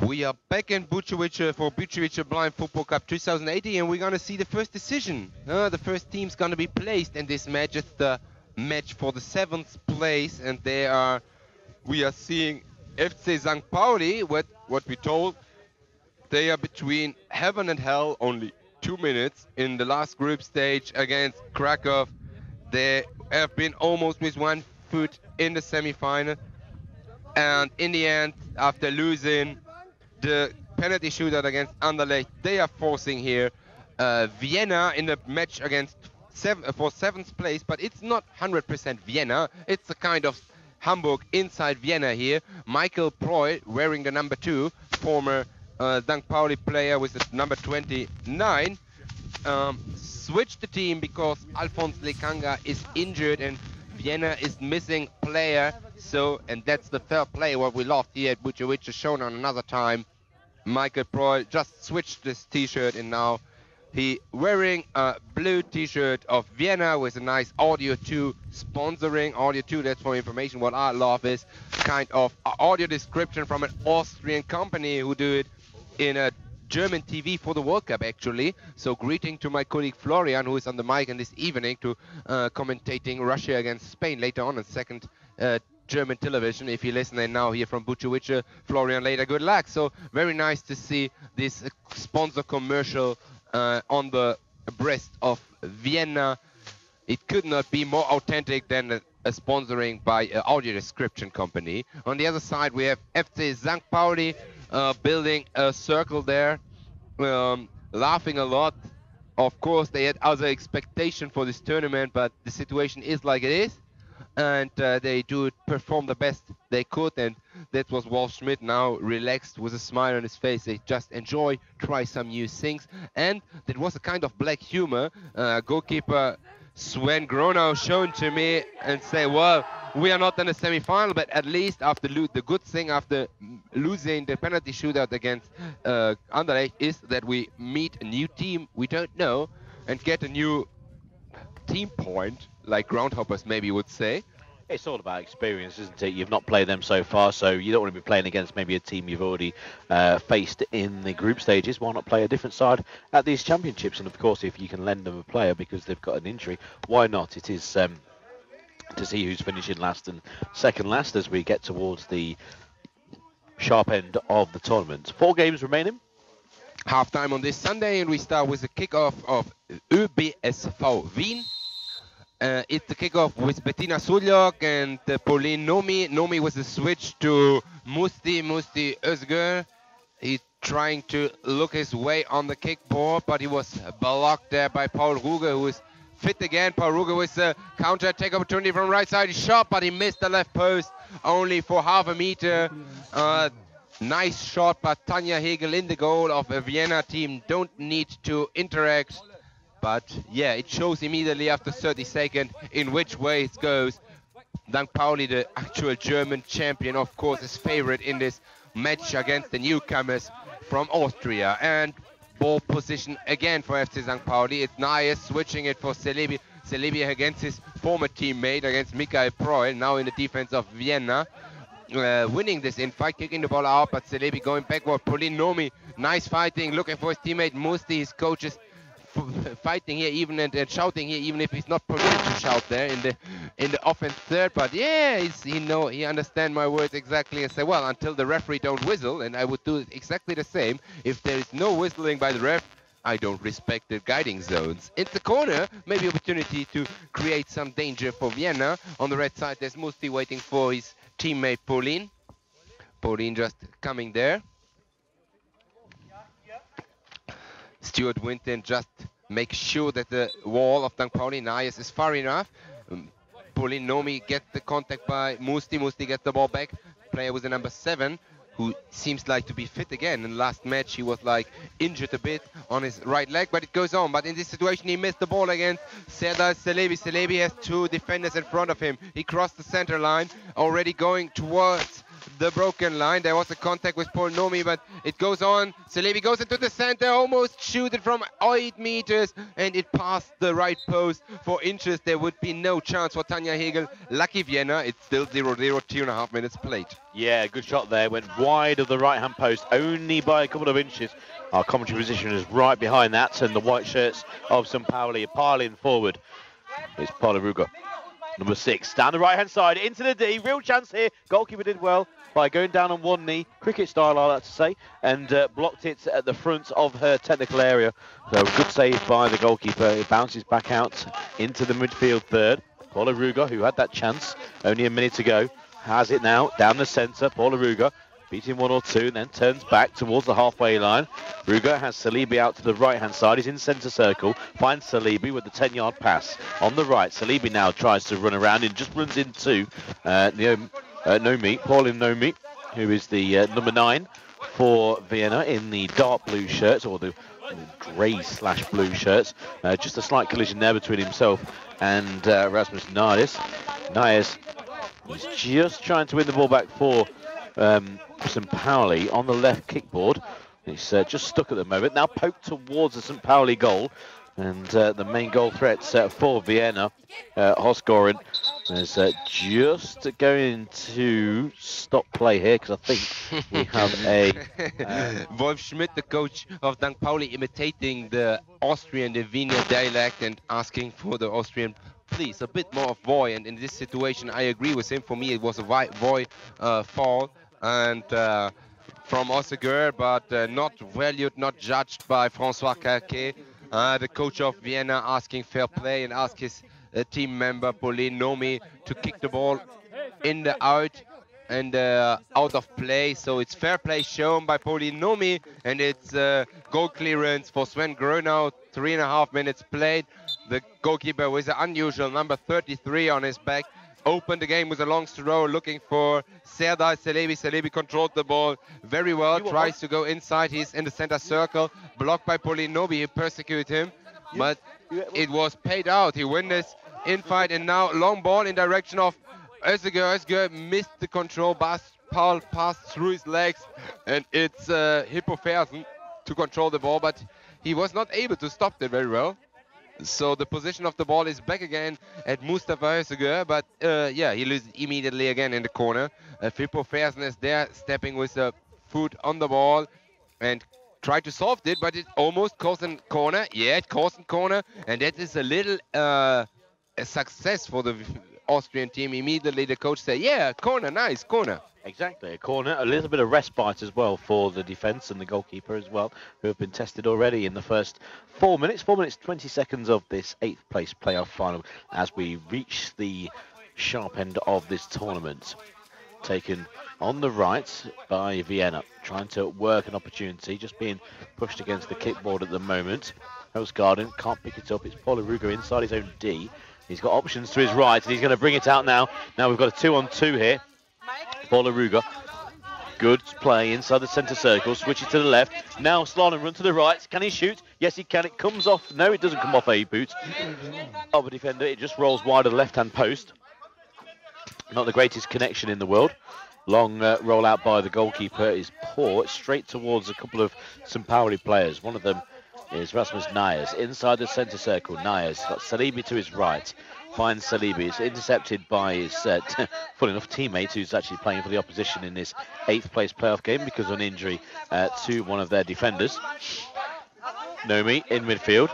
We are back in Bukovice for Bukovice Blind Football Cup 2018, and we're gonna see the first decision. The first team's gonna be placed in this match. It's the match for the 7th place, and we are seeing FC St. Pauli. What we told, they are between heaven and hell, only 2 minutes in the last group stage against Krakow. They have been almost with 1 foot in the semi-final, and in the end, after losing the penalty shootout against Anderlecht, they are forcing here Vienna in the match against for 7th place, but it's not 100% Vienna. It's a kind of Hamburg inside Vienna here. Michael Proy wearing the number 2, former St. Pauli player with the number 29, switched the team because Alphonse Lekanga is injured and Vienna is missing player. So, and that's the fair play what we lost here at Bukovice, shown on another time. Michael Proy just switched this t-shirt, and now he wearing a blue t-shirt of Vienna with a nice Audio 2 sponsoring. Audio 2, that's for information. What I love is kind of audio description from an Austrian company who do it in a German TV for the World Cup, actually. So greeting to my colleague Florian, who is on the mic in this evening to commentating Russia against Spain later on in second German television. If you're listening now here from Bukovice, Florian, later, good luck. So very nice to see this sponsor commercial on the breast of Vienna. It could not be more authentic than a sponsoring by an audio description company. On the other side, we have FC St. Pauli building a circle there, laughing a lot. Of course, they had other expectation for this tournament, but the situation is like it is. And they do perform the best they could, and that was Wolf Schmidt, now relaxed with a smile on his face. They just enjoy, try some new things, and that was a kind of black humor. Goalkeeper Sven Gronau shown to me and say, well, we are not in the semi-final, but at least after the good thing after losing the penalty shootout against Anderlecht is that we meet a new team we don't know and get a new team point, like groundhoppers maybe would say. It's all about experience, isn't it? You've not played them so far, so you don't want to be playing against maybe a team you've already faced in the group stages. Why not play a different side at these championships? And of course, if you can lend them a player because they've got an injury, why not? It is to see who's finishing last and second last as we get towards the sharp end of the tournament. 4 games remaining. Half-time on this Sunday, and we start with the kickoff of ÖBSV Wien. It's the kickoff with Bettina Suljok and Pauline Nomi. Nomi with a switch to Musti Özgür. He's trying to look his way on the kickboard, but he was blocked there by Paul Ruge, who is fit again. Paul Ruge with a counter-attack opportunity from right side. He shot, but he missed the left post only for half a meter. Nice shot, but Tanja Hegel in the goal of a Vienna team. Don't need to interact. But yeah, it shows immediately after 30 seconds in which way it goes. St. Pauli, the actual German champion, of course, is favorite in this match against the newcomers from Austria. And ball position again for FC St. Pauli. It's Nayes switching it for Celebi. Celebi against his former teammate, against Michael Proy, now in the defense of Vienna. Winning this in fight, kicking the ball out, but Celebi going backward. Pauline Nomi, nice fighting, looking for his teammate Musti. His coach is fighting here, even and shouting here, even if he's not permitted to shout there in the offense third. But yeah, he understand my words exactly and say, well, until the referee don't whistle, and I would do exactly the same. If there is no whistling by the ref, I don't respect the guiding zones. In the corner, maybe opportunity to create some danger for Vienna. On the red side, there's Musti waiting for his teammate Pauline. Pauline just coming there. Stuart Winton just makes sure that the wall of St. Pauli Nayes is far enough. Pauline Nomi gets the contact by Musti. Musti gets the ball back. Player with the number 7, who seems like to be fit again. In the last match, he was like injured a bit on his right leg, but it goes on. But in this situation, he missed the ball against Serdar Celebi. Celebi has 2 defenders in front of him. He crossed the center line, already going towards the broken line. There was a contact with Paul Nomi, but it goes on. Salebi goes into the center, almost shoot it from 8 meters, and it passed the right post. For inches, there would be no chance for Tanja Hegel. Lucky Vienna, it's still 0-0, 2.5 minutes played. Yeah, good shot there. Went wide of the right-hand post, only by a couple of inches. Our commentary position is right behind that, and the white shirts of St. Pauli piling forward. It's Pauli Ruger. Number 6, down the right-hand side, into the D, real chance here. Goalkeeper did well by going down on one knee, cricket style I like to say, and blocked it at the front of her technical area. So good save by the goalkeeper. It bounces back out into the midfield third. Paula Ruger, who had that chance only a minute ago, has it now, down the centre. Paula Ruger beating 1 or 2, and then turns back towards the halfway line. Ruger has Salebi out to the right-hand side. He's in centre circle. Finds Salebi with the 10-yard pass on the right. Salebi now tries to run around and just runs into Nomi, Pauline Nomi, who is the number 9 for Vienna in the dark blue shirts, or the grey/blue shirts. Just a slight collision there between himself and Rasmus Nias. Nias is just trying to win the ball back for St. Pauli on the left kickboard. It's just stuck at the moment. Now poked towards the St. Pauli goal, and the main goal threat for Vienna, Hosgoren, is just going to stop play here, because I think we have a... Wolf Schmidt, the coach of St. Pauli, imitating the Austrian, the Wiener dialect, and asking for the Austrian, please, a bit more of voy. And in this situation, I agree with him. For me, it was a voy fall, and from Osseguer, but not valued, not judged by François Carquet, the coach of Vienna, asking fair play and ask his team member Pauline Nomi to kick the ball in the out and out of play. So it's fair play shown by Pauline Nomi, and it's goal clearance for Sven Grönau. 3.5 minutes played. The goalkeeper with the unusual number 33 on his back opened the game with a long throw, looking for Serdar Salebi. Salebi controlled the ball very well, tries to go inside. He's in the center circle, blocked by Pauline Nomi. He persecuted him, but it was paid out. He won this infight, and now long ball in direction of Özgeir. Özgeir missed the control. Paul passed through his legs, and it's Hippo Fersen to control the ball, but he was not able to stop it very well. So the position of the ball is back again at Mustafa Özgeir, but yeah, he loses immediately again in the corner. Hippo Fersen is there, stepping with the foot on the ball and tried to solve it, but it almost caused a corner. Yeah, it caused a corner, and that is a little a success for the Austrian team. Immediately the coach said, yeah, corner, nice, corner. Exactly, a corner, a little bit of respite as well for the defence and the goalkeeper as well, who have been tested already in the first 4 minutes, 20 seconds of this 8th place playoff final as we reach the sharp end of this tournament. Taken on the right by Vienna, trying to work an opportunity, just being pushed against the kickboard at the moment. Hosgarden can't pick it up. It's Paula Ruger inside his own D. He's got options to his right, and he's going to bring it out now. Now we've got a 2-on-2 here. Paula Ruger, good play inside the centre circle, switches to the left. Now Slalom run to the right. Can he shoot? Yes, he can. It comes off. No, it doesn't come off a boot of a defender. It just rolls wide of the left-hand post. Not the greatest connection in the world. Long roll out by the goalkeeper is poor. It's straight towards a couple of St. Pauli players. One of them is Rasmus Nias inside the centre circle. Nias got Salebi to his right. Finds Salebi. It's intercepted by his full enough teammate who's actually playing for the opposition in this 8th place playoff game because of an injury to one of their defenders. Nomi in midfield.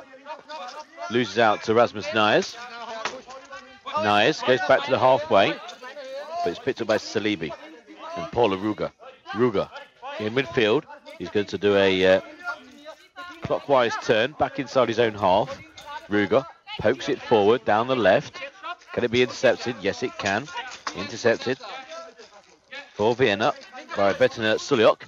Loses out to Rasmus Nias. Nias goes back to the halfway, but it's picked up by Salebi. And Paula Ruger. Ruger in midfield. He's going to do a clockwise turn back inside his own half. Ruger pokes it forward down the left. Can it be intercepted? Yes, it can. Intercepted for Vienna by Bettina Suliok,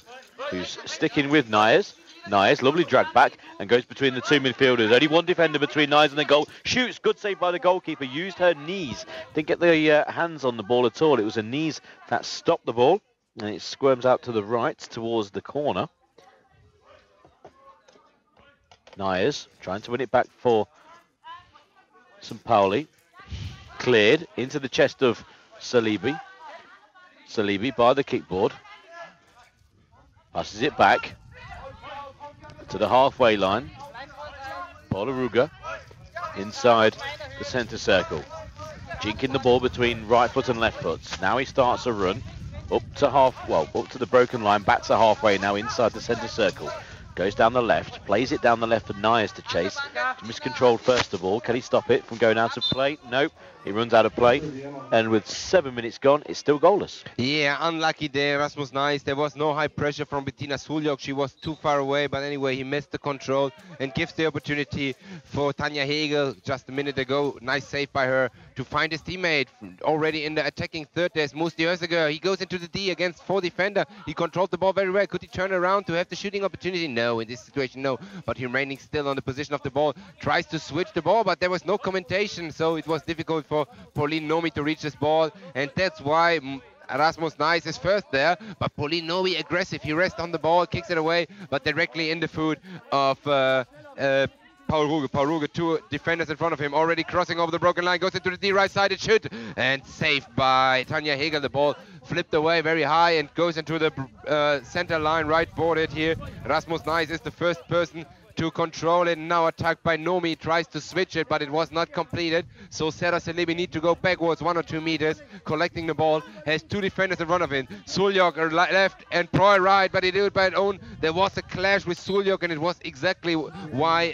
who's sticking with Nias. Nias, lovely drag back, and goes between the two midfielders. Only one defender between Nias and the goal. Shoots, good save by the goalkeeper. Used her knees. Didn't get the hands on the ball at all. It was her knees that stopped the ball, and it squirms out to the right towards the corner. Nias trying to win it back for St. Pauli. Cleared into the chest of Salebi. Salibi by the kickboard. Passes it back to the halfway line. Pauli inside the centre circle. Jinking the ball between right foot and left foot. Now he starts a run up to the broken line, back to halfway now inside the centre circle. Goes down the left, plays it down the left for Nyers to chase. Miscontrolled first of all. Can he stop it from going out of play? Nope. He runs out of play. And with 7 minutes gone, it's still goalless. Yeah, unlucky there, Rasmus Nyers. There was no high pressure from Bettina Suljok. She was too far away, but anyway, he missed the control and gives the opportunity for Tanja Hegel just a minute ago. Nice save by her to find his teammate. Already in the attacking third, there's Musti Özdeger. He goes into the D against 4 defender. He controlled the ball very well. Could he turn around to have the shooting opportunity? No, in this situation, no. But he remaining still on the position of the ball. Tries to switch the ball, but there was no commentation, so it was difficult for Pauline Nomi to reach this ball, and that's why Rasmus Nyers is first there. But Pauline Nomi aggressive. He rests on the ball, kicks it away, but directly in the foot of Paul Ruge. Paul Ruge, 2 defenders in front of him, already crossing over the broken line, goes into the D right side, it should, and saved by Tanja Hegel. The ball flipped away very high and goes into the center line, right boarded here. Rasmus Nyers is the first person to control it, now attacked by Nomi, tries to switch it, but it was not completed, so Sera Salibi need to go backwards 1 or 2 meters, collecting the ball, has 2 defenders in front of him, Suljok left and Proy right, but he did it by his own. There was a clash with Suljok, and it was exactly why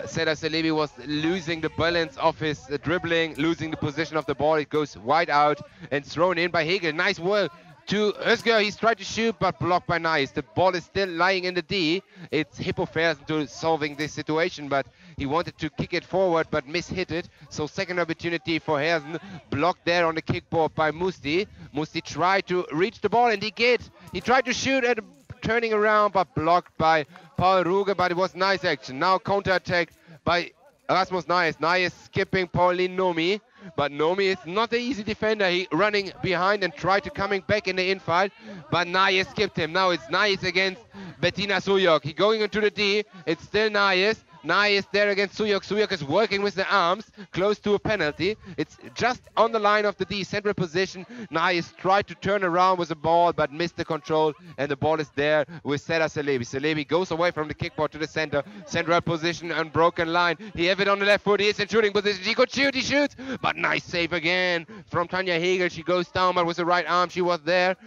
Sera Salibi was losing the balance of his dribbling, losing the position of the ball. It goes wide out and thrown in by Hegel. Nice work to Özdeger. He's tried to shoot, but blocked by Nyers. The ball is still lying in the D. It's Hippo Fersen to solving this situation, but he wanted to kick it forward, but mishit it. So second opportunity for Hersen, blocked there on the kickboard by Musti. Musti tried to reach the ball, and he did. He tried to shoot and turning around, but blocked by Paul Ruge, but it was nice action. Now counter-attack by Rasmus Nyers. Nyers skipping Pauline Nomi. But Nomi is not an easy defender. He running behind and tried to coming back in the infield, but Nyers skipped him. Now it's Nyers against Bettina Suljok. He going into the D. It's still Nyers. Nyers there against Suljok. Suljok is working with the arms, close to a penalty. It's just on the line of the D, central position. Nyers tried to turn around with the ball, but missed the control, and the ball is there with Sera Salibi. Salibi goes away from the kickboard to the center. Central position, unbroken line. He have it on the left foot. He is in shooting position. He could shoot. He shoots, but nice save again from Tanja Hegel. She goes down, but with the right arm, she was there.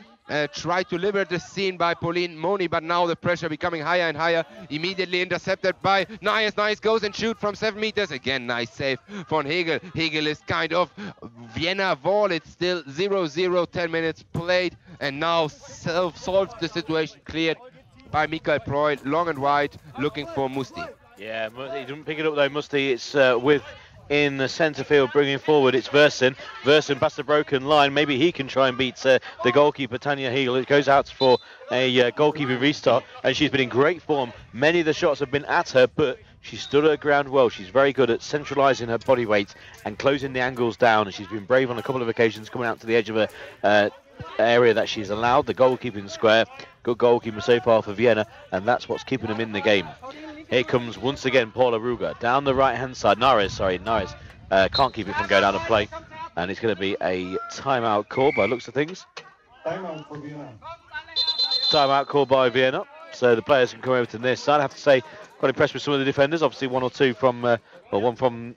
Tried to liberate the scene by Pauline Moni, but now the pressure becoming higher and higher. Immediately intercepted by Nyers. Nyers goes and shoots from 7 meters. Again, nice save from Hegel. Hegel is kind of Vienna wall. It's still 0-0, 10 minutes played, and now solves the situation, cleared by Mikael Proy, long and wide, looking for Musti. Yeah, he didn't pick it up though, Musti. It's with in the centre field, bringing forward, it's Versen. Versen past the broken line. Maybe he can try and beat the goalkeeper, Tanja Hegel. It goes out for a goalkeeper restart, and she's been in great form. Many of the shots have been at her, but she stood her ground well. She's very good at centralising her body weight and closing the angles down, and she's been brave on a couple of occasions, coming out to the edge of a area that she's allowed, the goalkeeping square. Good goalkeeper so far for Vienna, and that's what's keeping them in the game. Here comes once again Paula Ruger down the right hand side. Nyers can't keep it from going out of play, and it's going to be a timeout call by looks of things. Timeout for Vienna. Timeout call by Vienna, so the players can come over to this side. I have to say, quite impressed with some of the defenders. Obviously, one or two from, one from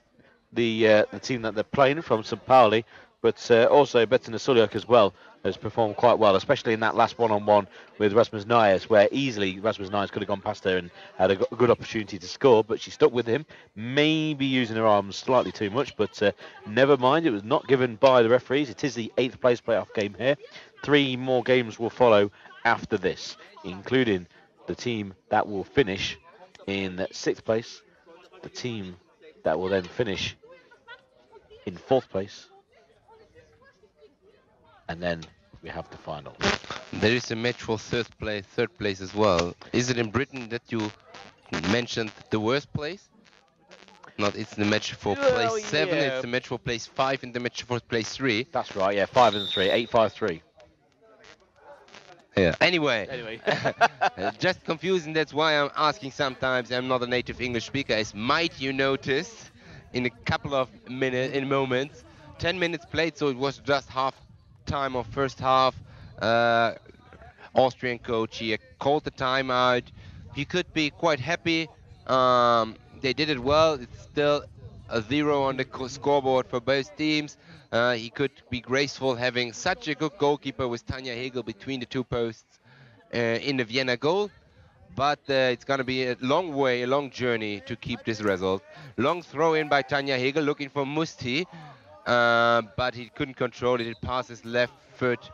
the team that they're playing from St. Pauli, but also Bettina Suljok as well has performed quite well, especially in that last one-on-one with Rasmus Nyers, where easily Rasmus Nyers could have gone past her and had a good opportunity to score, but she stuck with him, maybe using her arms slightly too much, but never mind, it was not given by the referees. It is the 8th place playoff game here. 3 more games will follow after this, including the team that will finish in 6th place, the team that will then finish in 4th place, and then we have the final. There is a match for third place as well. Is it in Britain that you mentioned the worst place? Not, it's the match for place 7, yeah. It's the match for place 5 and the match for place 3. That's right, yeah, 5 and 3, 8-5-3. Yeah. Anyway. Just confusing, that's why I'm asking sometimes. I'm not a native English speaker, as might you notice in a couple of moments, 10 minutes played, so it was just half time of first half. Austrian coach here called the timeout. He could be quite happy. They did it well. It's still a 0 on the scoreboard for both teams. He could be graceful having such a good goalkeeper with Tanja Hegel between the two posts in the Vienna goal. But it's going to be a long journey to keep this result. Long throw in by Tanja Hegel looking for Musti, but he couldn't control it. It passed his left foot.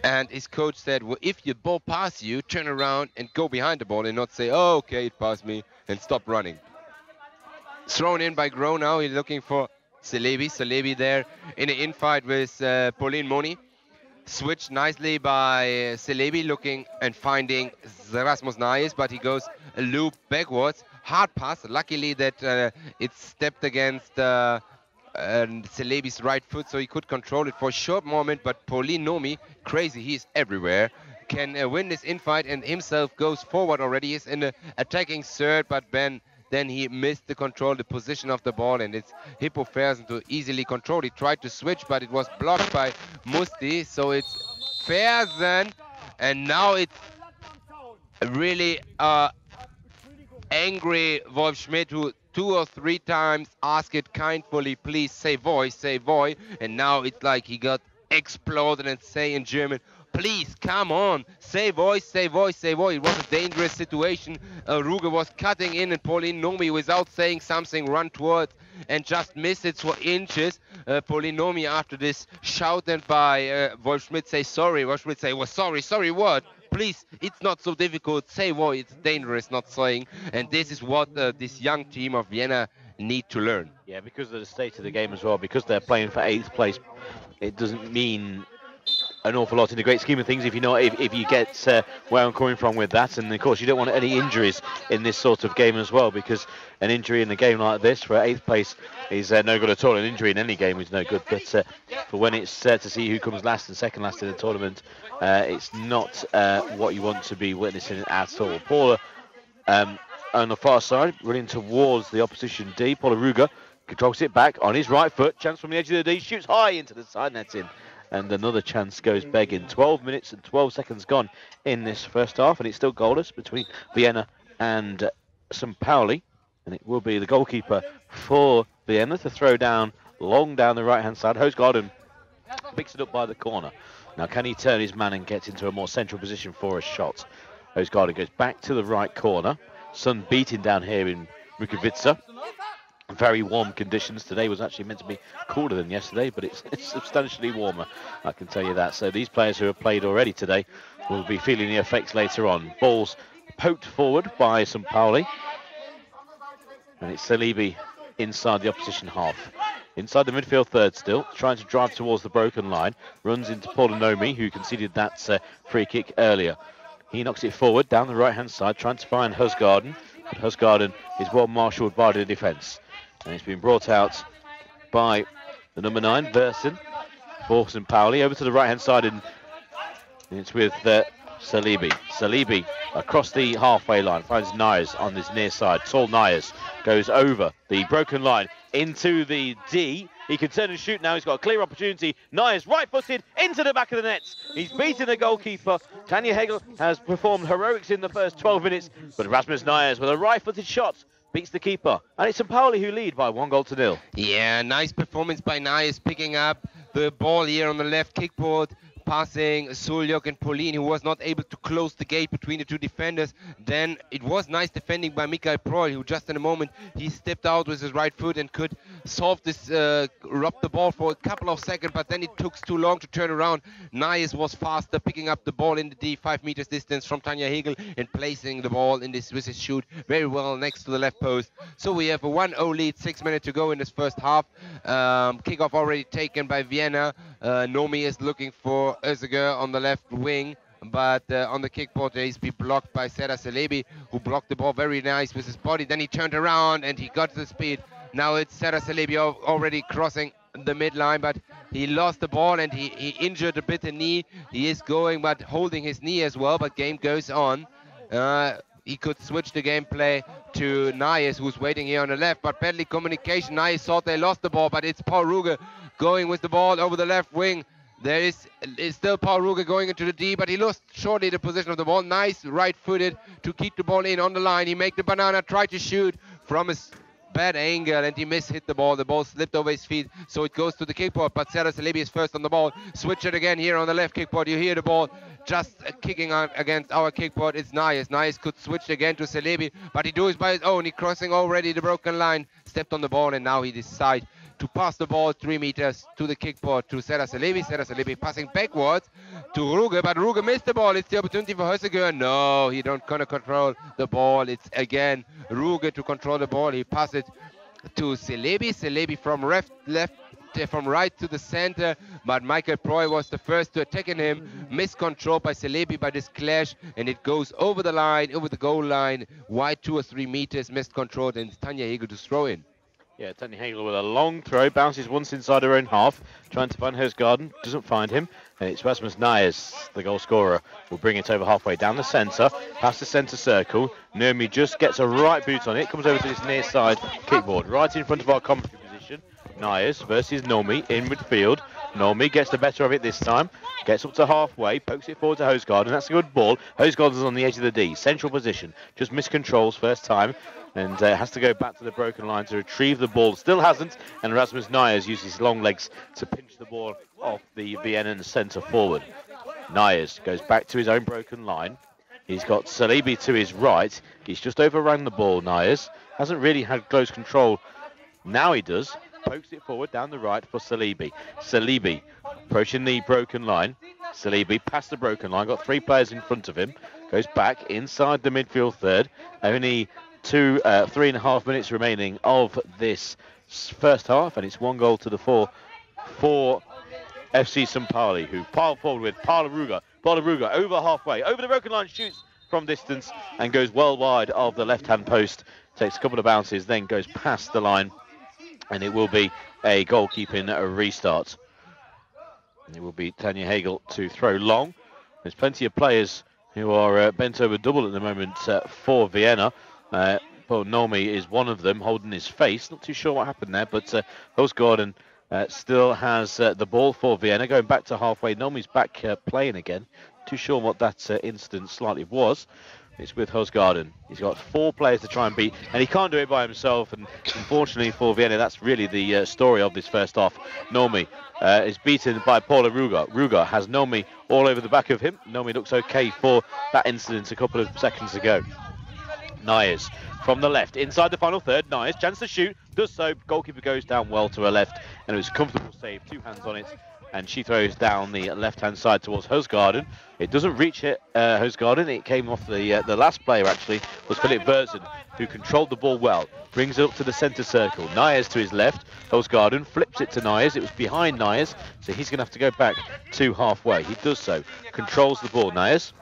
And his coach said, well, if your ball passes you, turn around and go behind the ball and not say, oh, okay, it passed me, and stop running. Thrown in by Gro now. He's looking for Celebi. Celebi there in an infight with Pauline Moni. Switched nicely by Celebi, looking and finding Rasmus Nayes, but he goes a loop backwards. Hard pass. Luckily that it stepped against Celebi's right foot, so he could control it for a short moment. But Pauline Nomi, crazy, he's everywhere, can win this infight and himself goes forward already. He's in the attacking third, but then he missed the control, the position of the ball, and it's Hippo Fersen to easily control. He tried to switch, but it was blocked by Musti, so it's Fersen, and now it's really angry Wolf Schmidt, who 2 or 3 times asked it kindly, please say voy, and now it's like he got exploded and say in German, please, come on, say voy. It was a dangerous situation. Ruge was cutting in and Pauline Nomi, without saying something, run towards and just missed it for inches. Pauline Nomi, after this shouted by Wolf Schmidt, say sorry. Wolf Schmidt say, well, sorry what? Please, it's not so difficult. Say voy, it's dangerous not saying. And this is what this young team of Vienna need to learn. Yeah, because of the state of the game as well, because they're playing for 8th place, it doesn't mean an awful lot in the great scheme of things if you know if you get where I'm coming from with that. And of course you don't want any injuries in this sort of game as well, because an injury in a game like this for 8th place is no good at all. An injury in any game is no good, but for when it's to see who comes last and second last in the tournament, it's not what you want to be witnessing at all. Paula on the far side running towards the opposition D. Paula Ruger controls it back on his right foot, chance from the edge of the D, shoots high into the side netting. And another chance goes begging. 12 minutes and 12 seconds gone in this first half, and it's still goalless between Vienna and St. Pauli. And it will be the goalkeeper for Vienna to throw down, long down the right-hand side. Hosgarden picks it up by the corner. Now, can he turn his man and get into a more central position for a shot? Hosgarden goes back to the right corner. Sun beating down here in Rukovica. Very warm conditions. Today was actually meant to be cooler than yesterday, but it's substantially warmer, I can tell you that. So these players who have played already today will be feeling the effects later on. Balls poked forward by St. Pauli, and it's Celebi inside the opposition half. Inside the midfield third still, trying to drive towards the broken line. Runs into Paula Nomi, who conceded that free kick earlier. He knocks it forward down the right-hand side, trying to find Husgarden, but Husgarden is well marshalled by the defence. And it's been brought out by the number 9, Versen, for St. Pauli. Over to the right-hand side, and it's with Celebi. Celebi across the halfway line, finds Nayes on this near side. Tall Nayes goes over the broken line into the D. He can turn and shoot now. He's got a clear opportunity. Nayes right-footed into the back of the nets. He's beaten the goalkeeper. Tanja Hegel has performed heroics in the first 12 minutes, but Rasmus Nayes with a right-footed shot beats the keeper, and it's St. Pauli who lead by 1-0. Yeah, nice performance by Nayes, picking up the ball here on the left kickboard, passing Suljok and Pauline, who was not able to close the gate between the two defenders. Then it was nice defending by Mikael Proil, who just in a moment he stepped out with his right foot and could solve this, rob the ball for a couple of seconds, but then it took too long to turn around. Nayes was faster, picking up the ball in the D, 5 meters distance from Tanja Hegel and placing the ball in this with his shoot very well next to the left post. So we have a 1-0 lead, 6 minutes to go in this first half. Kickoff already taken by Vienna. Nomi is looking for Özgeir on the left wing, but on the kickboard he's been blocked by Serdar Celebi, who blocked the ball very nice with his body. Then he turned around and he got the speed. Now it's Serdar Celebi already crossing the midline, but he lost the ball and he injured a bit the knee. He is going but holding his knee as well, but game goes on. He could switch the gameplay to Nayes, who's waiting here on the left, but badly communication. Nayes thought they lost the ball, but it's Paul Ruge going with the ball over the left wing. There is still Paul Ruger going into the D, but he lost shortly the position of the ball. Nice right-footed to keep the ball in on the line. He make the banana, try to shoot from his bad angle, and he hit the ball. The ball slipped over his feet, so it goes to the kickboard. But Serdar Celebi is first on the ball. Switch it again here on the left kickboard. You hear the ball just kicking out against our kickboard. It's Nias. Nias could switch again to Celebi, but he do it by his own. He crossing already the broken line, stepped on the ball, and now he decides to pass the ball 3 meters to the kickboard to Serdar Celebi. Serdar Celebi passing backwards to Ruge, but Ruge missed the ball. It's the opportunity for Hösseger. No, he don't gonna control the ball. It's again Ruge to control the ball. He passes it to Celebi. Celebi from from right to the center, but Michael Proy was the first to attack him. Miscontrolled by Celebi by this clash, and it goes over the line, over the goal line, wide 2 or 3 meters, miscontrolled, and it's Tanja Hegel to throw in. Yeah, Tanja Hegel with a long throw, bounces once inside her own half, trying to find Høsgaarden, doesn't find him, and it's Rasmus Nias, the goal scorer, will bring it over halfway down the centre, past the centre circle. Nurmi just gets a right boot on it, comes over to this near side kickboard, right in front of our commentary position. Nias versus Nurmi in midfield. Nurmi gets the better of it this time, gets up to halfway, pokes it forward to Høsgaarden. That's a good ball. Høsgaarden's on the edge of the D, central position, just miscontrols first time, and has to go back to the broken line to retrieve the ball. Still hasn't, and Rasmus Nias uses his long legs to pinch the ball off the Vienna centre forward. Nias goes back to his own broken line. He's got Celebi to his right. He's just overrun the ball, Nias. Hasn't really had close control. Now he does. Pokes it forward down the right for Celebi. Celebi approaching the broken line. Celebi past the broken line. Got 3 players in front of him. Goes back inside the midfield third. Only 3.5 minutes remaining of this first half, and it's 1 goal to the 4 for FC St. Pauli, who pile forward with Paula Ruger. Paula Ruger over halfway, over the broken line, shoots from distance and goes well wide of the left-hand post. Takes a couple of bounces, then goes past the line, and it will be a goalkeeping restart. And it will be Tanja Hegel to throw long. There's plenty of players who are bent over double at the moment for Vienna. Well, Nurmi is one of them, holding his face. Not too sure what happened there, but Høsgaarden still has the ball for Vienna. Going back to halfway, Nurmi's back playing again. Too sure what that incident slightly was. It's with Høsgaarden. He's got 4 players to try and beat, and he can't do it by himself. And unfortunately for Vienna, that's really the story of this first half. Nurmi is beaten by Paula Ruger. Ruger has Nurmi all over the back of him. Nurmi looks okay for that incident a couple of seconds ago. Nias from the left, inside the final third. Nias, chance to shoot, does so. Goalkeeper goes down well to her left, and it was a comfortable save. 2 hands on it, and she throws down the left-hand side towards Høsgaarden. It doesn't reach Høsgaarden. It came off the last player, actually, was Philip Verzen, who controlled the ball well. Brings it up to the centre circle. Nias to his left. Høsgaarden flips it to Nias. It was behind Nias, so he's going to have to go back to halfway. He does so. Controls the ball, Nias.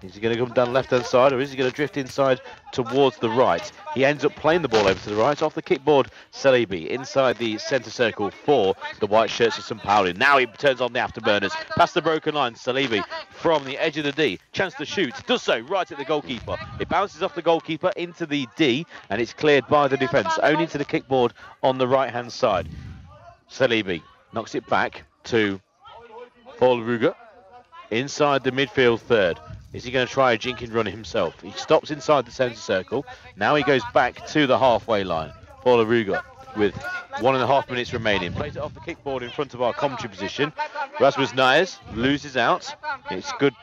Is he going to come down the left-hand side, or is he going to drift inside towards the right? He ends up playing the ball over to the right, off the kickboard. Celebi inside the centre circle for the white shirts of St. Pauli. Now he turns on the afterburners. Past the broken line, Celebi from the edge of the D. Chance to shoot, does so right at the goalkeeper. It bounces off the goalkeeper into the D, and it's cleared by the defence, only to the kickboard on the right-hand side. Celebi knocks it back to Paul Ruger inside the midfield third. Is he going to try a jinking run himself? He stops inside the centre circle. Now he goes back to the halfway line. Paula Ruger with 1.5 minutes remaining. Plays it off the kickboard in front of our commentary position. Rasmus Nias loses out. It's good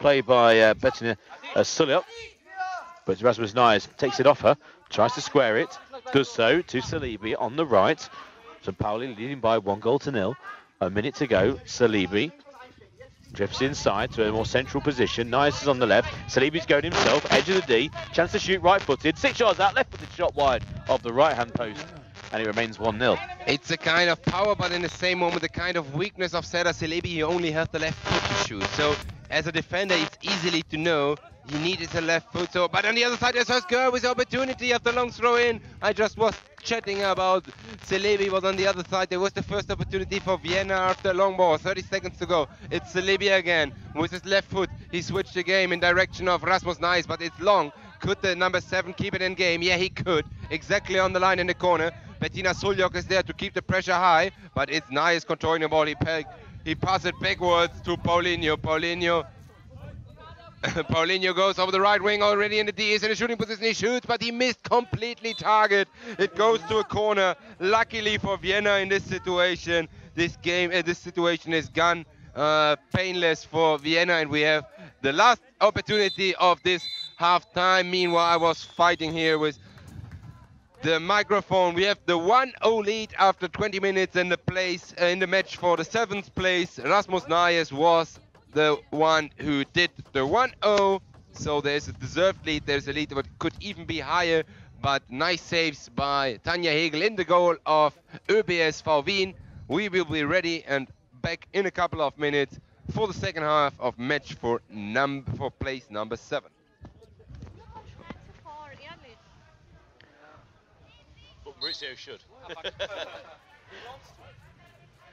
play by Bettina Sulyop. But Rasmus Nias takes it off her. Tries to square it. Does so to Celebi on the right. So Pauli leading by 1-0. A minute to go. Celebi drifts inside to a more central position. Nias is on the left. Celebi's going himself. Edge of the D. Chance to shoot right-footed. 6 yards out. Left-footed shot wide of the right-hand post. And it remains 1-0. It's a kind of power, but in the same moment, the kind of weakness of Serdar Celebi. He only has the left foot to shoot. So as a defender, it's easily to know he needed the left foot. So, but on the other side, there's Høsgaarden with the opportunity of the long throw in. I just was chatting about Celebi was on the other side. There was the first opportunity for Vienna after a long ball. 30 seconds to go. It's Celebi again with his left foot. He switched the game in direction of Rasmus Nias, but it's long. Could the number 7 keep it in game? Yeah, he could. Exactly on the line in the corner. Bettina Sulyop is there to keep the pressure high, but it's Nias controlling the ball. He He passes it backwards to Paulinho. Paulinho goes over the right wing already in the D. He's in a shooting position. He shoots, but he missed completely target. It goes to a corner. Luckily for Vienna in this situation, this situation is gone painless for Vienna, and we have the last opportunity of this half-time. Meanwhile, I was fighting here with the microphone. We have the 1-0 lead after 20 minutes in the match for the 7th place. Rasmus Nayes was the one who did the 1-0, so there's a deserved lead. There's a lead that could even be higher, but nice saves by Tanja Hegel in the goal of ÖBSV Wien. We will be ready and back in a couple of minutes for the second half of match for place number 7. Mauricio should.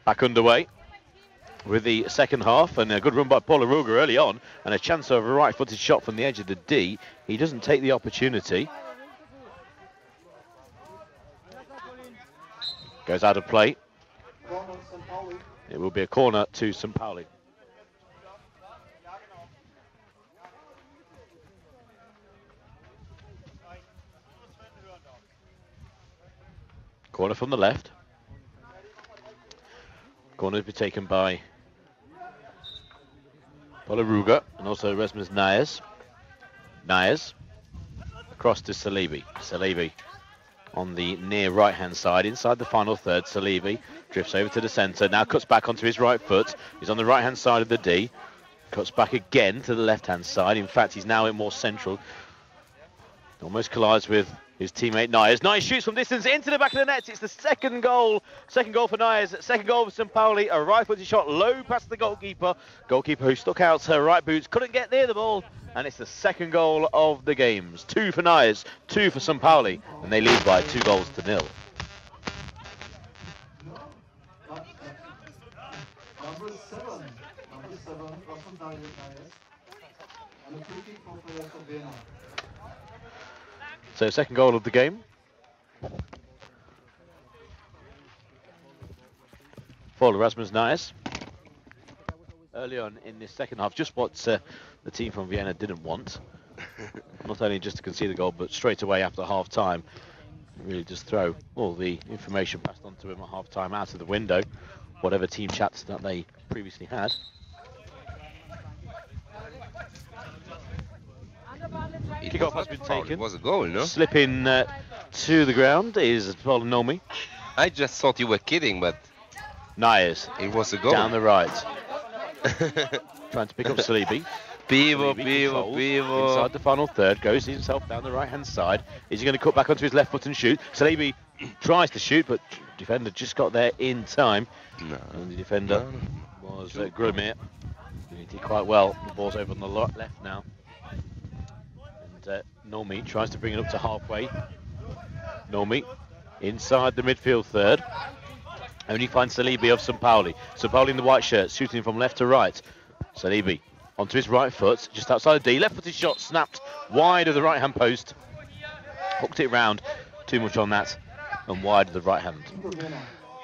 Back underway with the second half, and a good run by Pauli Ruger early on, and a chance of a right-footed shot from the edge of the D. He doesn't take the opportunity. Goes out of play. It will be a corner to St. Pauli. Corner from the left. Corner to be taken by Pauli Ruger and also Rasmus Nayes. Nayes across to Salibi. Salibi on the near right-hand side, inside the final third. Salibi drifts over to the centre, now cuts back onto his right foot. He's on the right-hand side of the D. Cuts back again to the left-hand side. In fact, he's now in more central. Almost collides with his teammate Nayes. Nayes shoots from distance into the back of the net. It's the second goal. Second goal for Nayes. Second goal for St. Pauli. A right-footed shot low past the goalkeeper. Goalkeeper who stuck out her right boots. Couldn't get near the ball. And it's the second goal of the games. 2 for Nayes, 2 for St. Pauli. And they lead by 2-0. Number 7, Rasmus Nayes. And a free kick for players of Vienna. So second goal of the game for Rasmus Nayes. Early on in this second half, just what the team from Vienna didn't want. Not only just to concede the goal, but straight away after half-time, really just throw all the information passed on to him at half-time out of the window, whatever team chats that they previously had. Kick-off has been taken. It was a goal, no? Slipping to the ground is Pauli. I just thought you were kidding, but Nayes. It was a goal. Down the right. Trying to pick up Salibi. Pivo. Inside the final third, goes himself down the right-hand side. Is he going to cut back onto his left foot and shoot? Salibi tries to shoot, but defender just got there in time. No. And the defender was Grumir. He did quite well. The ball's over on the left now. And Nomi tries to bring it up to halfway. Nomi inside the midfield third. Only finds Salibi of St. Pauli. St. Pauli in the white shirt, shooting from left to right. Salibi onto his right foot, just outside the D. Left-footed shot snapped wide of the right-hand post. Hooked it round. Too much on that. And wide of the right hand.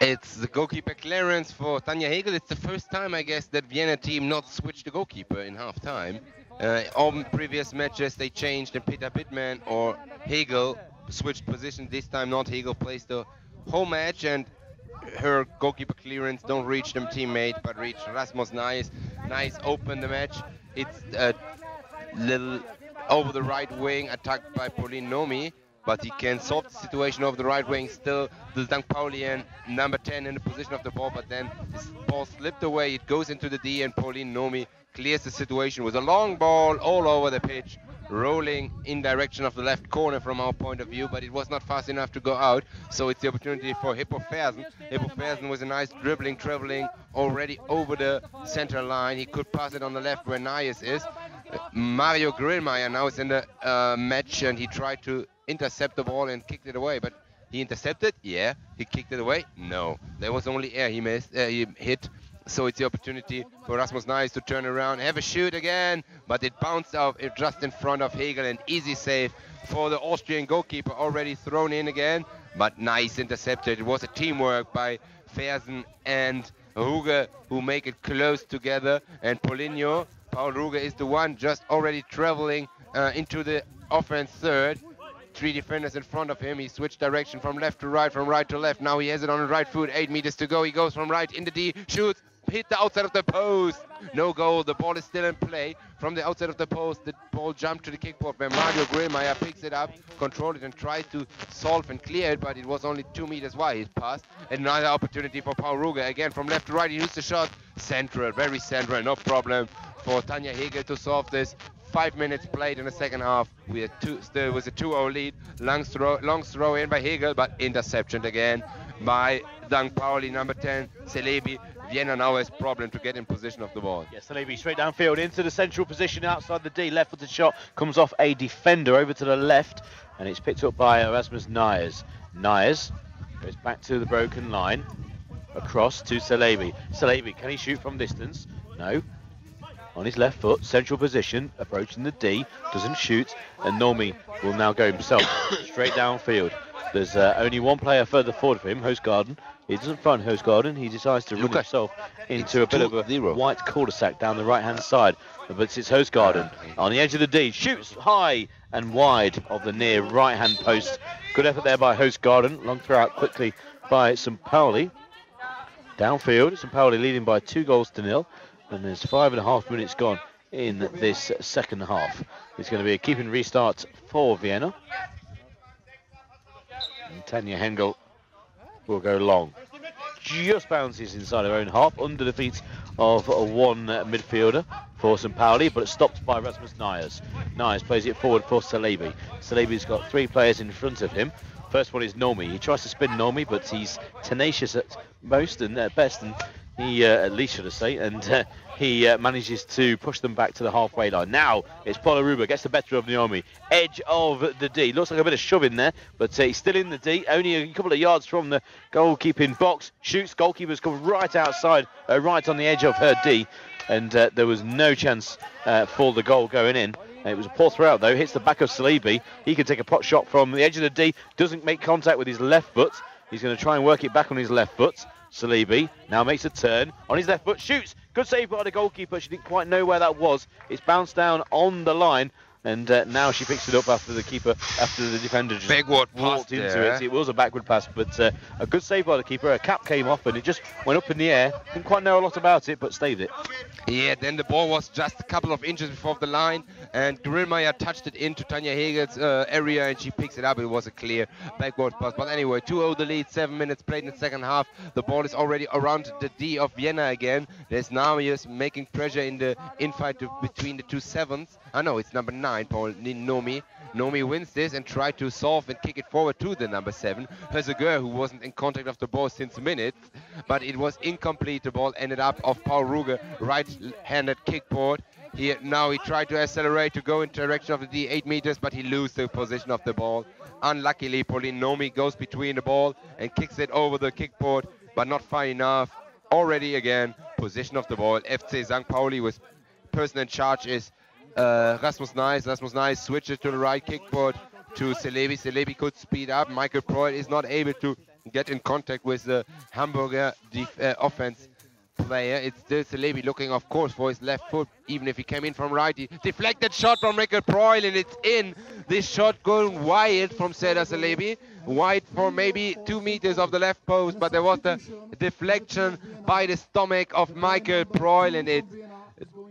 It's the goalkeeper clearance for Tanja Hegel. It's the first time, I guess, that Vienna team not switched the goalkeeper in half-time. On previous matches, they changed, and Peter Bittman or Hegel switched position. This time, not. Hegel plays the whole match, and her goalkeeper clearance don't reach them teammate, but reach Rasmus Nayes. Nayes opened the match. It's a little over the right wing, attacked by Pauline Nomi, but he can solve the situation over the right wing. Still, the St. Paulian number 10 in the position of the ball, but then his ball slipped away. It goes into the D, and Pauline Nomi clears the situation with a long ball all over the pitch, rolling in direction of the left corner from our point of view, but it was not fast enough to go out. So it's the opportunity for Hippo Fersen. Hippo Fersen was a nice dribbling, traveling already over the center line. He could pass it on the left where Nayes is. Mario Grillmeier now is in the match, and he tried to intercept the ball and kicked it away, but he intercepted? Yeah. He kicked it away? No. There was only air he missed. He hit. So it's the opportunity for Rasmus Nayes to turn around, have a shoot again, but it bounced out just in front of Hegel. An easy save for the Austrian goalkeeper, already thrown in again, but nice intercepted. It was a teamwork by Fersen and Ruge, who make it close together, and Paulinho, Paul Ruge is the one just already traveling into the offense third. 3 defenders in front of him. He switched direction from left to right, from right to left. Now he has it on the right foot. 8 meters to go. He goes from right in the D, shoots, hit the outside of the post. No goal. The ball is still in play. From the outside of the post, the ball jumped to the kickboard where Mario Grillmeyer picks it up, controls it, and tries to solve and clear it, but it was only 2 meters wide. It passed. Another opportunity for Paul Ruge. Again, from left to right, he used the shot. Central, very central. No problem for Tanja Hegel to solve this. 5 minutes played in the second half. We had still was a 2-0 lead. Long throw in by Hegel, but interception again by Pauli, number 10, Celebi. Vienna now has problem to get in position of the ball. Yes, Celebi straight downfield into the central position outside the D. Left-footed shot comes off a defender over to the left, and it's picked up by Erasmus Nyers. Nyers goes back to the broken line, across to Celebi. Celebi, can he shoot from distance? No. On his left foot, central position, approaching the D, doesn't shoot, and Normi will now go himself straight downfield. There's only one player further forward for him, Hostgarden. He doesn't front Hostgarden, he decides to run himself into a bit of a white cul-de-sac down the right-hand side. But it's Hostgarden on the edge of the D, shoots high and wide of the near right-hand post. Good effort there by Hostgarden, long throw out quickly by St. Pauli. Downfield, St. Pauli leading by 2-0. And there's 5.5 minutes gone in this second half. It's going to be a keeping restart for Vienna. And Tanja Hegel will go long. Just bounces inside her own half, under the feet of one midfielder for St. Pauli, but it's stopped by Rasmus Nyers. Nyers plays it forward for Celebi. Celebi's got 3 players in front of him. First one is Normi. He tries to spin Normi, but he's tenacious at most and at best, and he, at least should I say, and he manages to push them back to the halfway line. Now it's Paul Aruba, gets the better of Naomi. Edge of the D. Looks like a bit of shove in there, but he's still in the D, only a couple of yards from the goalkeeping box. Shoots, goalkeeper's come right outside, right on the edge of her D, and there was no chance for the goal going in. It was a poor throw out though, hits the back of Celebi. He can take a pot shot from the edge of the D, doesn't make contact with his left foot. He's going to try and work it back on his left foot. Celebi now makes a turn on his left foot, shoots. Good save by the goalkeeper. She didn't quite know where that was. It's bounced down on the line, and now she picks it up after the defender just walked into it. It was a backward pass, but a good save by the keeper. A cap came off, and it just went up in the air. Didn't quite know a lot about it, but saved it. Yeah, then the ball was just a couple of inches before the line, and Grillmeyer touched it into Tanja Hegel's area, and she picks it up. It was a clear backward pass. But anyway, 2-0 the lead, 7 minutes played in the second half. The ball is already around the D of Vienna again. There's now just making pressure in the infight between the 2 sevens. I know it's number 9, Paul Nomi. Nomi wins this and tried to solve and kick it forward to the number 7. Hezeger, who wasn't in contact of the ball since minutes, but it was incomplete. The ball ended up off Paul Ruge, right-handed kickboard. Now he tried to accelerate to go in direction of the D, 8 meters, but he loses the position of the ball. Unluckily, Pauline Nomi goes between the ball and kicks it over the kickboard, but not far enough. Already again, position of the ball. FC St. Pauli with person in charge is Rasmus Nyers. Rasmus Nyers switches to the right kickboard to Celebi. Celebi could speed up. Michael Preuel is not able to get in contact with the Hamburger offense player. It's still Celebi looking, of course, for his left foot, even if he came in from right. He deflected shot from Michael Preuel, and it's in. This shot going wide from Seda Celebi. Wide for maybe 2 meters of the left post, but there was the deflection by the stomach of Michael Preuel, and it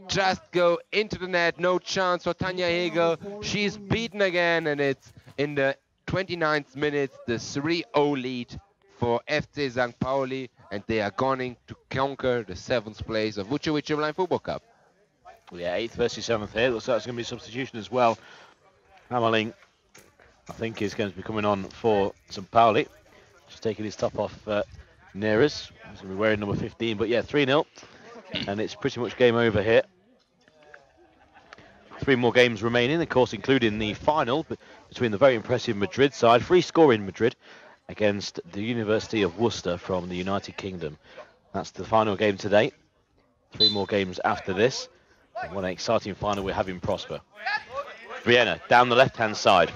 just go into the net. No chance for Tanja Hegel. She's beaten again, and it's in the 29th minute, the 3-0 lead for FC St. Pauli, and they are going to conquer the 7th place of Vucevic Blind Football Cup. Yeah, 8th versus 7th here. Looks like it's going to be a substitution as well. Hamerling, I think, is going to be coming on for St. Pauli. Just taking his top off Neres. He's going to be wearing number 15, but yeah, 3-0. And it's pretty much game over here. 3 more games remaining, of course, including the final between the very impressive Madrid side, free scoring Madrid, against the University of Worcester from the United Kingdom. That's the final game today. 3 more games after this. And what an exciting final we're having, Prosper. Vienna down the left-hand side.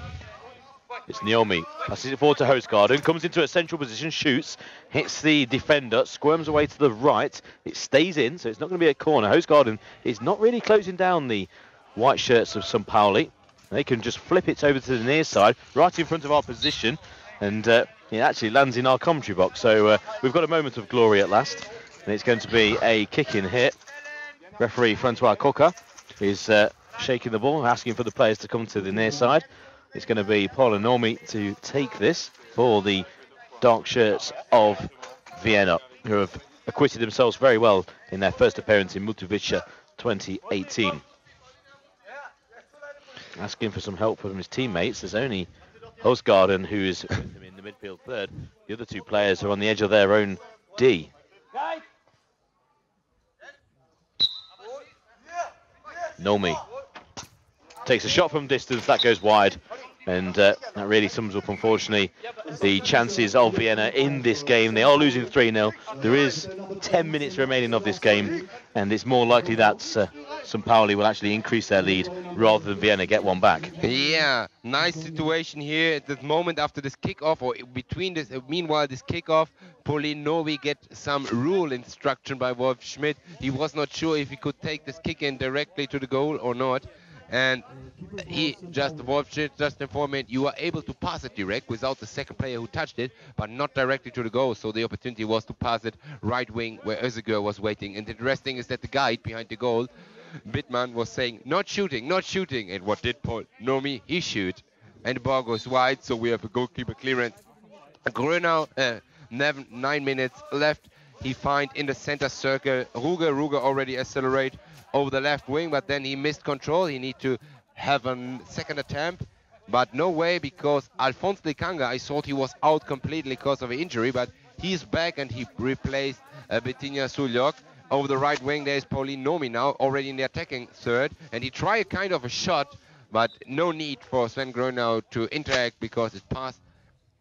It's Naomi. Passes it forward to Hostgarden. Comes into a central position. Shoots. Hits the defender. Squirms away to the right. It stays in, so it's not going to be a corner. Hostgarden is not really closing down the white shirts of St. Pauli. They can just flip it over to the near side, right in front of our position. And it actually lands in our commentary box. So we've got a moment of glory at last. And it's going to be a kick-in hit. Referee Francois Coca is shaking the ball, asking for the players to come to the near side. It's going to be Paul and Naomi to take this for the dark shirts of Vienna, who have acquitted themselves very well in their first appearance in Multivicia 2018. Asking for some help from his teammates. There's only Hostgarden who is with him in the midfield third. The other two players are on the edge of their own D. Nomi takes a shot from distance, that goes wide, and that really sums up, unfortunately, the chances of Vienna in this game. They are losing 3-0. There is 10 minutes remaining of this game, and it's more likely that St. Pauli will actually increase their lead rather than Vienna get one back. Yeah, nice situation here at the moment after this kickoff, or between this, meanwhile this kickoff, Pauline Novi get some rule instruction by Wolf Schmidt. He was not sure if he could take this kick in directly to the goal or not. And Wolf Schmidt just informed me, you are able to pass it direct without the second player who touched it, but not directly to the goal. So the opportunity was to pass it right wing where Özgür was waiting. And the interesting is that the guide behind the goal, Bittmann, was saying, not shooting, not shooting. And what did Paul Nomi? He shoot. And the ball goes wide, so we have a goalkeeper clearance. Grönau, 9 minutes left. He find in the center circle Ruger already accelerate over the left wing, but then he missed control. He need to have a second attempt, but no way, because Alphonse Lekanga, I thought he was out completely because of an injury, but he's back and he replaced Bettina Suljok. Over the right wing there is Pauline Nomi now, already in the attacking third, and he tried a kind of a shot, but no need for Sven Grönau to interact because it passed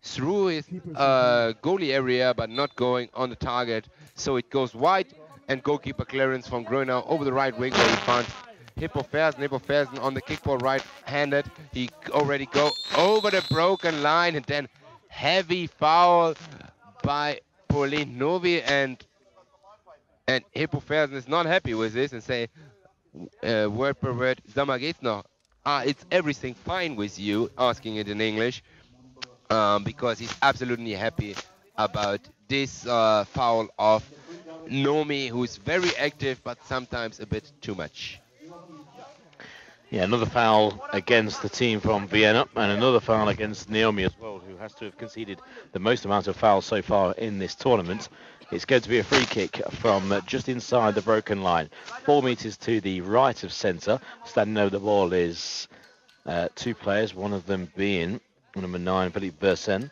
through his goalie area, but not going on the target. So it goes wide, and goalkeeper clearance from Grönau over the right wing where he found Hippo Fersen on the kickball right-handed. He already go over the broken line, and then heavy foul by Pauline Novi, and Hippo Fersen is not happy with this and say, word per word, sag mal, geht's noch? It's everything fine with you, asking it in English, because he's absolutely happy about this foul of Nomi, who is very active, but sometimes a bit too much. Yeah, another foul against the team from Vienna, and another foul against Naomi as well, who has to have conceded the most amount of fouls so far in this tournament. It's going to be a free kick from just inside the broken line, 4 meters to the right of centre. Standing over the ball is two players, one of them being number 9, Philippe Versen,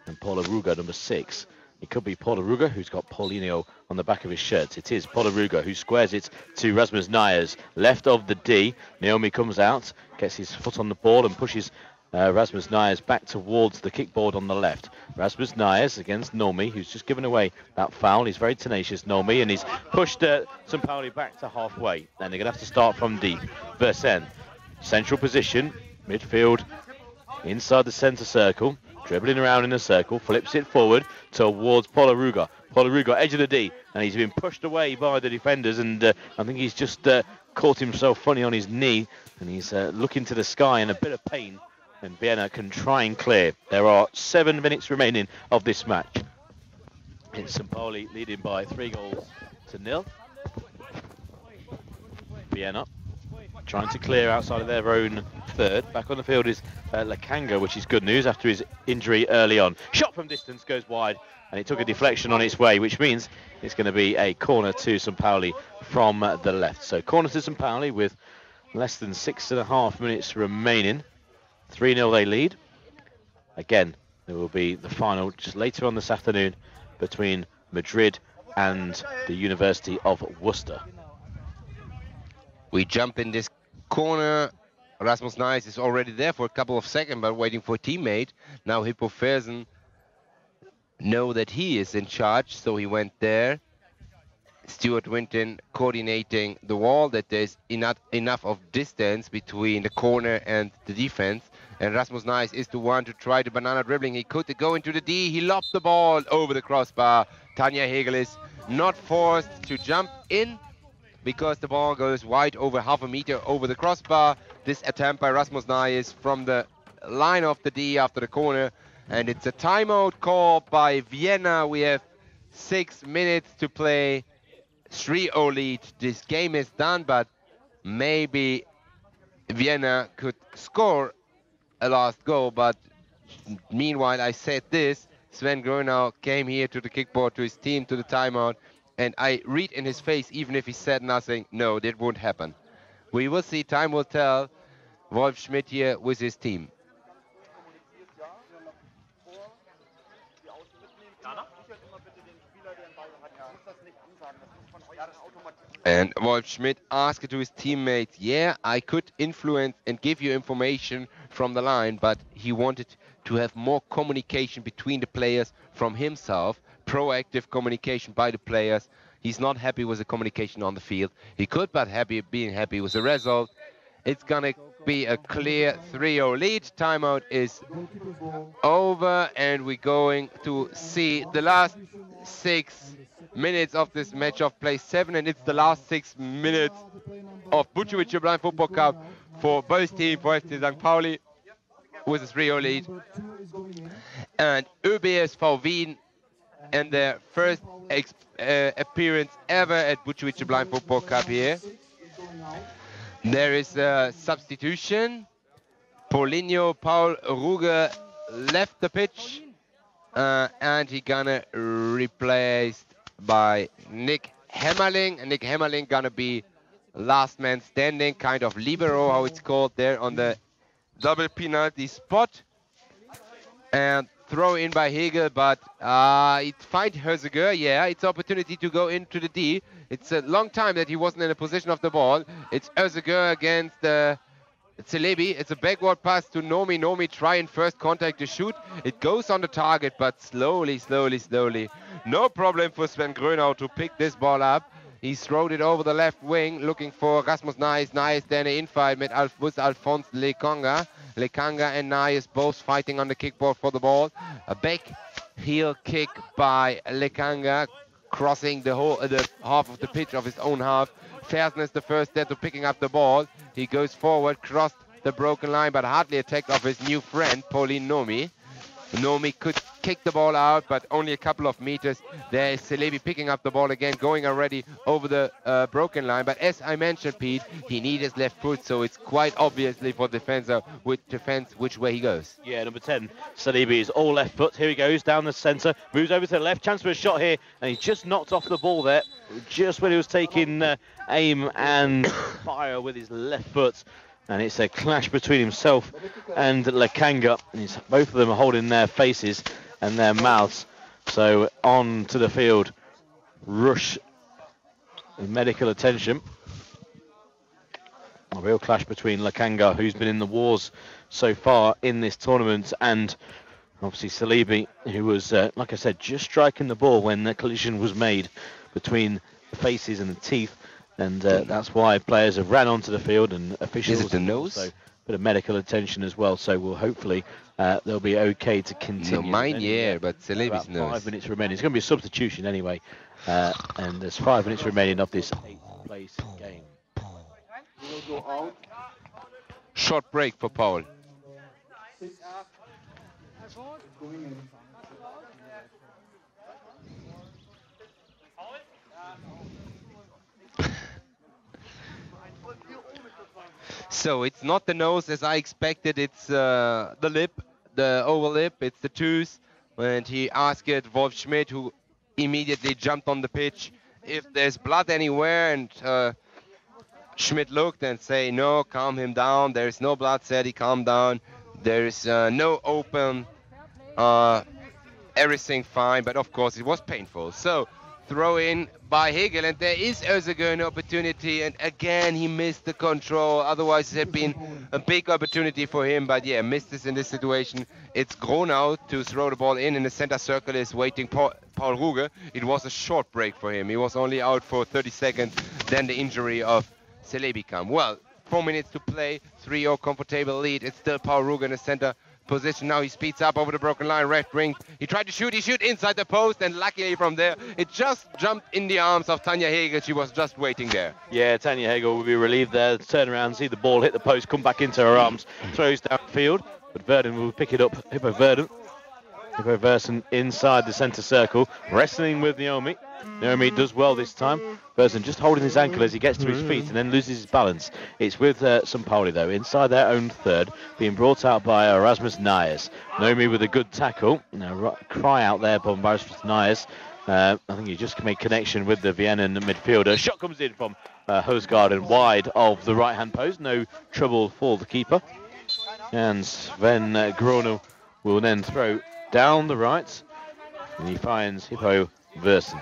and Paula Ruger, number 6. It could be Paula Ruger, who's got Paulinho on the back of his shirt. It is Paula Ruger who squares it to Rasmus Nyers, left of the D. Naomi comes out, gets his foot on the ball and pushes Rasmus Nyers back towards the kickboard on the left. Rasmus Nyers against Nomi, who's just given away that foul. He's very tenacious, Nomi, and he's pushed St. Pauli back to halfway. And they're going to have to start from deep. Versen, central position, midfield, inside the centre circle. Dribbling around in a circle, flips it forward towards Paula Ruger. Paula Ruger, edge of the D, and he's been pushed away by the defenders, and I think he's just caught himself funny on his knee, and he's looking to the sky in a bit of pain, and Vienna can try and clear. There are 7 minutes remaining of this match. It's St. Pauli leading by 3-0. Vienna trying to clear outside of their own third. Back on the field is Lekanga, which is good news after his injury early on. Shot from distance goes wide, and it took a deflection on its way, which means it's going to be a corner to St. Pauli from the left. So corner to St. Pauli with less than 6.5 minutes remaining. 3-0 they lead. Again, there will be the final just later on this afternoon between Madrid and the University of Worcester. We jump in this corner. Rasmus Nyers is already there for a couple of seconds, but waiting for a teammate. Now Hippo Fersen know that he is in charge, so he went there. Stuart Winton coordinating the wall, that there's enough of distance between the corner and the defense. And Rasmus Nice is the one to try the banana dribbling. He could go into the D. He lobbed the ball over the crossbar. Tanja Hegel is not forced to jump in because the ball goes wide over half a meter over the crossbar. This attempt by Rasmus Nice from the line of the D after the corner. And it's a timeout call by Vienna. We have 6 minutes to play. 3-0 lead. This game is done, but maybe Vienna could score a last goal. But meanwhile, I said this, Sven Grönau came here to the kickboard, to his team, to the timeout, and I read in his face, even if he said nothing, no, that won't happen. We will see, time will tell. Wolf Schmidt here with his team. And Wolf Schmidt asked to his teammates, yeah, I could influence and give you information from the line, but he wanted to have more communication between the players from himself, proactive communication by the players. He's not happy with the communication on the field. He could, but being happy with the result. It's gonna be a clear 3-0 lead. Timeout is over, and we're going to see the last 6 minutes of this match of play 7, and it's the last 6 minutes of Bucevic Blind Football Cup for both teams, for FC St. Pauli with a 3-0 lead, and ÖBSV Wien and their first appearance ever at Bucevic Blind Football Cup here. There is a substitution. Paul Ruge left the pitch, and he gonna replaced by Nick Hemmerling. Nick Hemmerling gonna be last man standing, kind of libero, how it's called there on the double penalty spot. And throw in by Hegel, but it finds Herzeger. Yeah, it's opportunity to go into the D. It's a long time that he wasn't in a position of the ball. It's Herzeger against Celebi. It's a backward pass to Nomi. Nomi try in first contact to shoot. It goes on the target, but slowly. No problem for Sven Grönau to pick this ball up. He throwed it over the left wing, looking for Rasmus Nice. Nice then an infight with Alphonse Lekanga. Lekanga and Nice both fighting on the kickboard for the ball. A back heel kick by Lekanga, crossing the half of the pitch of his own half. Fersner is the first there to picking up the ball. He goes forward, crossed the broken line, but hardly attacked of his new friend, Pauline Nomi. Nomi could kick the ball out, but only a couple of meters. There is Celebi picking up the ball again, going already over the broken line. But as I mentioned, Pete, he needs his left foot, so it's quite obviously for defender with defense which way he goes. Yeah, number 10, Celebi is all left foot. Here he goes down the centre, moves over to the left, chance for a shot here, and he just knocked off the ball there, just when he was taking aim and fire with his left foot. And it's a clash between himself and Lekanga. And both of them are holding their faces and their mouths. So on to the field, rush medical attention. A real clash between Lekanga, who's been in the wars so far in this tournament, and obviously Celebi, who was, like I said, just striking the ball when the collision was made between the faces and the teeth. And that's why players have ran onto the field, and officials. Is it the nose? Also bit of medical attention as well. So we'll hopefully they'll be okay to continue. No, mine, yeah, but Celebi's nose. 5 minutes remaining. It's going to be a substitution anyway, and there's 5 minutes remaining of this 8th place game. Short break for Paul. So it's not the nose as I expected, it's the lip, the over lip, it's the tooth. And he asked Wolf Schmidt, who immediately jumped on the pitch, if there's blood anywhere, and Schmidt looked and say, no, calm him down, there's no blood, said he calmed down, there's no open, everything fine, but of course it was painful. So throw in by Hegel, and there is Herzeger an opportunity, and again he missed the control. Otherwise it had been a big opportunity for him, but yeah, missed this in this situation. It's Grönau to throw the ball in the center circle is waiting Paul Ruge. It was a short break for him. He was only out for 30 seconds, then the injury of Celebi come. Well, 4 minutes to play. 3-0 comfortable lead. It's still Paul Ruge in the center position. Now he speeds up over the broken line, left wing. He tried to shoot, he shoot inside the post, and luckily from there, it just jumped in the arms of Tanja Hegel. She was just waiting there. Yeah, Tanja Hegel will be relieved there. Turn around, see the ball hit the post, come back into her arms, throws downfield, but Verden will pick it up. Hippo Versen inside the centre circle, wrestling with Naomi. Naomi does well this time. Versen just holding his ankle as he gets to his feet and then loses his balance. It's with Pauli though, inside their own third, being brought out by Erasmus Nayes. Naomi with a good tackle. Now, cry out there from Erasmus Nayes. I think he just made connection with the Vienna midfielder. Shot comes in from Hosgaard wide of the right-hand post. No trouble for the keeper. And Sven Grono will then throw down the right, and he finds Hippo Versen.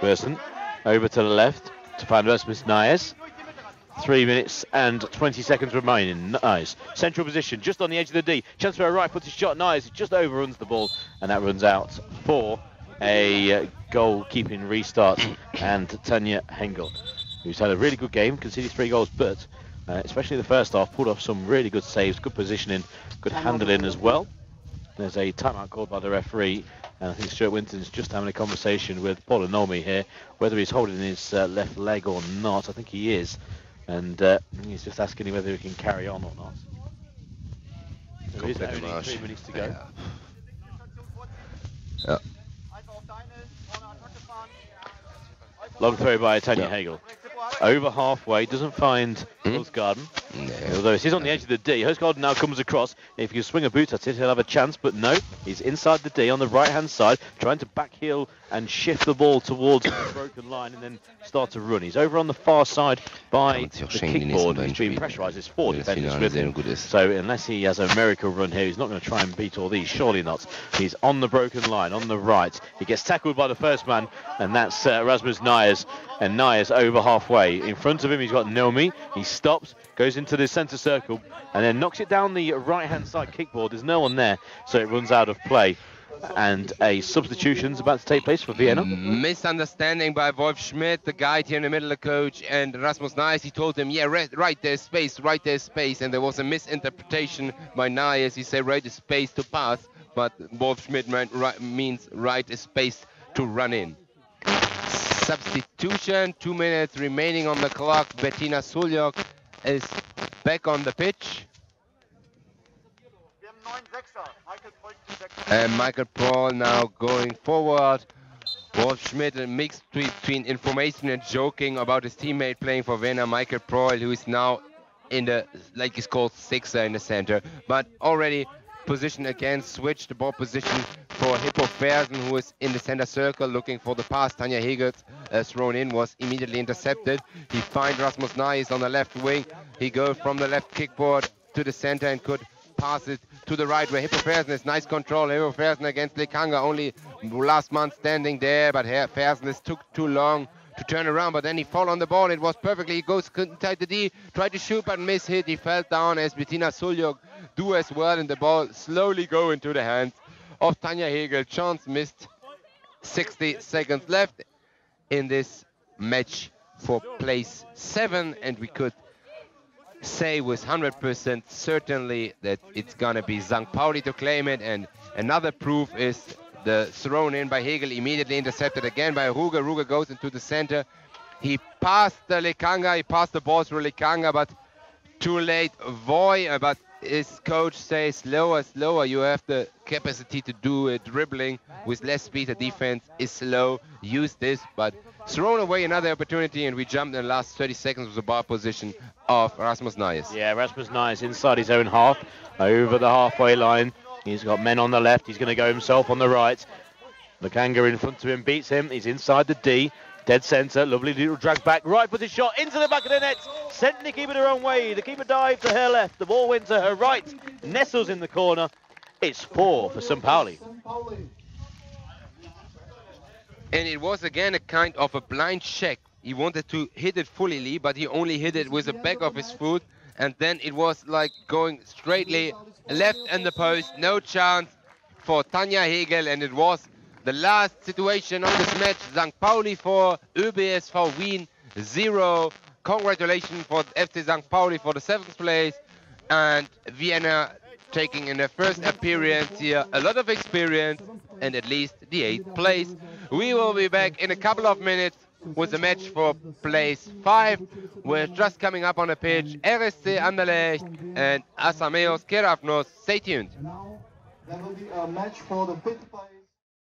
Versen over to the left to find Rasmus Nayes. 3 minutes and 20 seconds remaining. Nice. Central position, just on the edge of the D. Chance for a right-footed shot. Nayes just overruns the ball, and that runs out for a goalkeeping restart. And Tanja Hegel, who's had a really good game, conceded 3 goals, but especially the first half, pulled off some really good saves, good positioning, good handling as well. There's a timeout called by the referee, and I think Stuart Winton's just having a conversation with Paul Anomi here, whether he's holding his left leg or not. I think he is, and he's just asking him whether he can carry on or not. There is only 3 minutes to go. Yeah. Long throw by Tanja Hegel. Over halfway, doesn't find Hosgaarden. No. Although it is on the edge of the D. Hosgaarden now comes across. If he can swing a boot at it, he'll have a chance, but no. He's inside the D on the right-hand side, trying to backheel and shift the ball towards the broken line and then start to run. He's over on the far side by the kickboard. He's being pressurised. There's 4 defenders with him. So unless he has a miracle run here, he's not going to try and beat all these. Surely not. He's on the broken line, on the right. He gets tackled by the first man, and that's Rasmus Nayes. And Nayes over halfway. In front of him, he's got Nomi. He stops, goes into the centre circle, and then knocks it down the right-hand side kickboard. There's no one there, so it runs out of play. And a substitution's about to take place for Vienna. Misunderstanding by Wolf Schmidt, the guide here in the middle, the coach, and Rasmus Nayes. He told him, yeah, right, there's space, and there was a misinterpretation by Nayes. He said, right is space to pass, but Wolf Schmidt means right is space to run in. Substitution, 2 minutes remaining on the clock. Bettina Suljok is back on the pitch. And Michael Paul now going forward. Wolf Schmidt, a mix between information and joking about his teammate playing for Vienna, Michael Prohl, who is now in the, like he's called, sixer in the center. But already position again, switched the ball position for Hippo Versen, who is in the center circle looking for the pass. Tanja Hegel thrown in, was immediately intercepted. He finds Rasmus Nayes on the left wing. He goes from the left kickboard to the center and could pass it to the right where Hippo Versen is. Nice control. Hippo Versen against Lekanga, only last man standing there, but Versen took too long to turn around, but then he fell on the ball. It was perfectly. He goes inside the D, tried to shoot but missed hit. He fell down as Bettina Suljok do as well, and the ball slowly go into the hands of Tanja Hegel. Chance missed. 60 seconds left in this match for place 7, and we could say with 100% certainly that it's gonna be St. Pauli to claim it. And another proof is the thrown in by Hegel, immediately intercepted again by Ruge. Ruge goes into the center. He passed the Lekanga, he passed the ball through Lekanga, but too late. Voy, but his coach says slower, you have the capacity to do it. Dribbling with less speed, the defense is slow, use this, but thrown away another opportunity, and we jumped in the last 30 seconds with the ball position of Rasmus Nayes. Yeah, Rasmus Nayes inside his own half, over the halfway line. He's got men on the left, he's going to go himself on the right. Lekanga in front of him beats him, he's inside the D. Dead centre, lovely little drag back, right footed shot into the back of the net, sent the keeper the wrong way. The keeper dived to her left, the ball went to her right, nestles in the corner. It's 4 for St. Pauli. And it was again a kind of a blind check. He wanted to hit it fully, but he only hit it with the back of his foot, and then it was like going straightly left in the post. No chance for Tanja Hegel, and it was the last situation on this match. St. Pauli 4, ÖBSV Wien 0. congratulations for FC St. Pauli for the 7th place, and Vienna taking in their first appearance here a lot of experience and at least the 8th place. We will be back in a couple of minutes with a match for place 5. We're just coming up on the pitch. RSC Anderlecht and Asameos Keravnos. Stay tuned. Now, there will be a match for the 5th place.